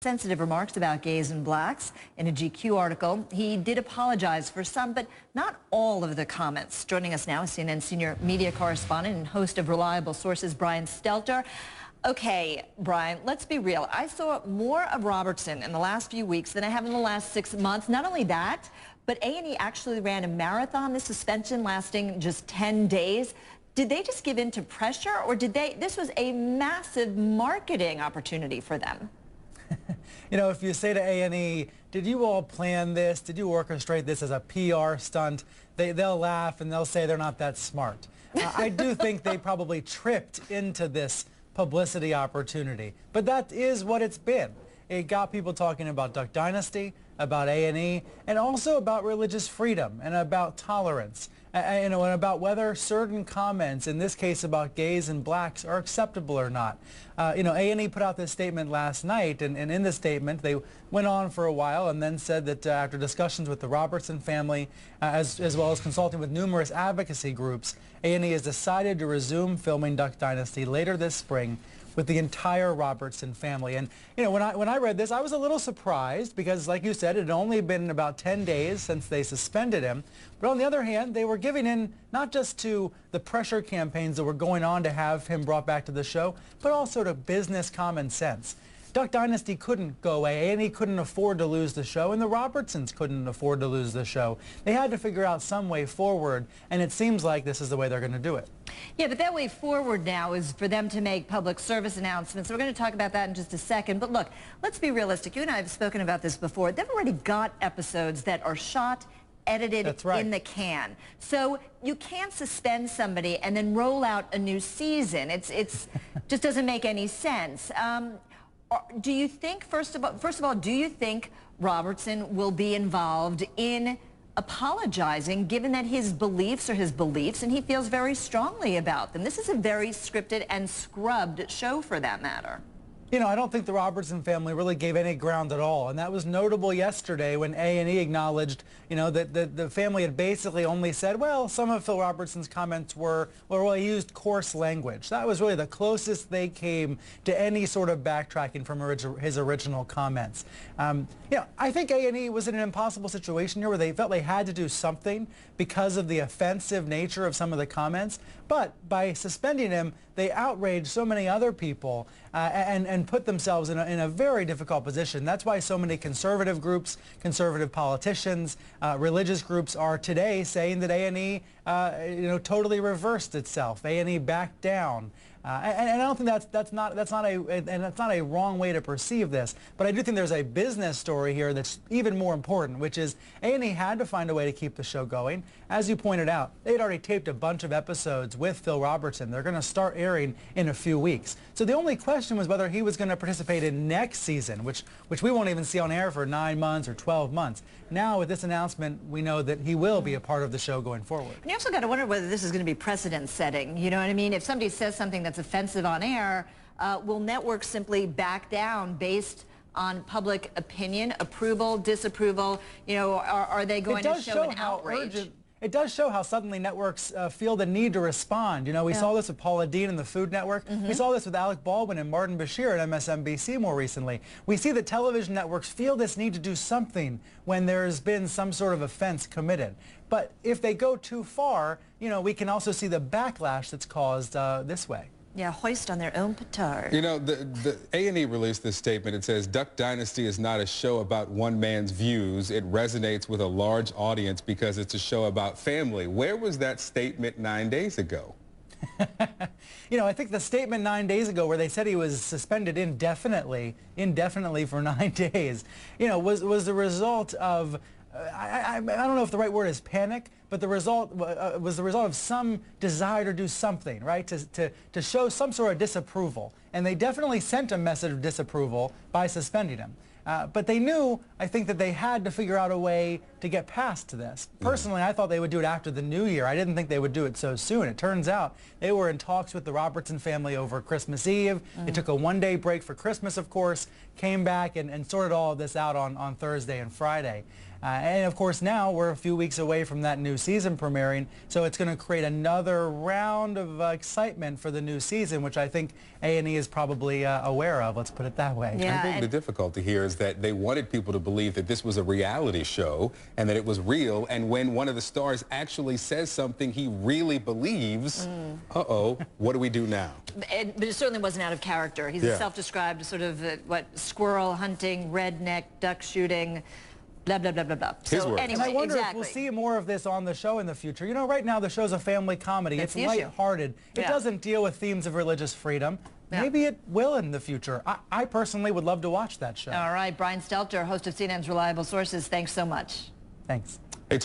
Sensitive remarks about gays and blacks. In a GQ article, he did apologize for some, but not all of the comments. Joining us now is CNN senior media correspondent and host of Reliable Sources, Brian Stelter. Okay, Brian, let's be real. I saw more of Robertson in the last few weeks than I have in the last 6 months. Not only that, but A&E actually ran a marathon, this suspension lasting just 10 days. Did they just give in to pressure, or this was a massive marketing opportunity for them? You know, if you say to A&E, did you all plan this? Did you orchestrate this as a PR stunt? They'll laugh and they'll say they're not that smart. I do think they probably tripped into this publicity opportunity. But that is what it's been. It got people talking about Duck Dynasty, about A&E, and also about religious freedom and about tolerance. And about whether certain comments, in this case about gays and blacks, are acceptable or not. A&E put out this statement last night, and in the statement they went on for a while and then said that after discussions with the Robertson family, as well as consulting with numerous advocacy groups, A&E has decided to resume filming Duck Dynasty later this spring with the entire Robertson family. And when I read this, I was a little surprised because, like you said, it had only been about 10 days since they suspended him. But on the other hand, they were giving in not just to the pressure campaigns that were going on to have him brought back to the show, but also to business common sense. Duck Dynasty couldn't go away. A&E couldn't afford to lose the show, and the Robertsons couldn't afford to lose the show. They had to figure out some way forward, and it seems like this is the way they're going to do it. Yeah, but that way forward now is for them to make public service announcements. We're going to talk about that in just a second. But look, let's be realistic. You and I have spoken about this before. They've already got episodes that are shot, edited in the can. So you can't suspend somebody and then roll out a new season. It's just doesn't make any sense. Do you think, first of all, do you think Robertson will be involved in apologizing, given that his beliefs are his beliefs and he feels very strongly about them? This is a very scripted and scrubbed show, for that matter. You know, I don't think the Robertson family really gave any ground at all, and that was notable yesterday when A&E acknowledged, that the family had basically only said, well, some of Phil Robertson's comments were, well, he used coarse language. That was really the closest they came to any sort of backtracking from his original comments. I think A&E was in an impossible situation here where they felt they had to do something because of the offensive nature of some of the comments, but by suspending him, they outraged so many other people and put themselves in a very difficult position. That's why so many conservative groups, conservative politicians, religious groups are today saying that A&E totally reversed itself. A&E backed down. And I don't think that's not a wrong way to perceive this, but I do think there's a business story here that's even more important, which is A&E had to find a way to keep the show going. As you pointed out, they had already taped a bunch of episodes with Phil Robertson. They're going to start airing in a few weeks. So the only question was whether he was going to participate in next season, which we won't even see on air for 9 months or 12 months. Now with this announcement, we know that he will be a part of the show going forward. And you also got to wonder whether this is going to be precedent setting. You know what I mean? If somebody says something that's offensive on air, will networks simply back down based on public opinion, approval, disapproval? Are they going to show an outrage? It does show how suddenly networks feel the need to respond. We saw this with Paula Deen and the Food Network. We saw this with Alec Baldwin and Martin Bashir at MSNBC more recently. We see that television networks feel this need to do something when there's been some sort of offense committed. But if they go too far, we can also see the backlash that's caused this way. Yeah, hoist on their own petard. The A&E released this statement. It says, Duck Dynasty is not a show about one man's views. It resonates with a large audience because it's a show about family. Where was that statement 9 days ago? I think the statement 9 days ago where they said he was suspended indefinitely for 9 days, was the result of I don't know if the right word is panic, but the result was the result of some desire to do something, right, to show some sort of disapproval. And they definitely sent a message of disapproval by suspending him. But they knew, I think, that they had to figure out a way to get past this. Personally, I thought they would do it after the new year. I didn't think they would do it so soon. It turns out they were in talks with the Robertson family over Christmas Eve. They took a one-day break for Christmas, of course, came back and sorted all of this out on Thursday and Friday. And of course now we're a few weeks away from that new season premiering, so it's going to create another round of excitement for the new season, which I think A&E is probably aware of. Let's put it that way. Yeah, I think the difficulty here is that they wanted people to believe that this was a reality show and that it was real, and when one of the stars actually says something he really believes, uh-oh, what do we do now? But it certainly wasn't out of character. He's a self-described sort of, squirrel hunting, redneck, duck shooting, blah, blah, blah, blah, blah. So anyway, and I wonder if we'll see more of this on the show in the future. You know, right now the show's a family comedy. It's lighthearted. It doesn't deal with themes of religious freedom. Maybe it will in the future. I personally would love to watch that show. All right, Brian Stelter, host of CNN's Reliable Sources, thanks so much. Thanks. Hey,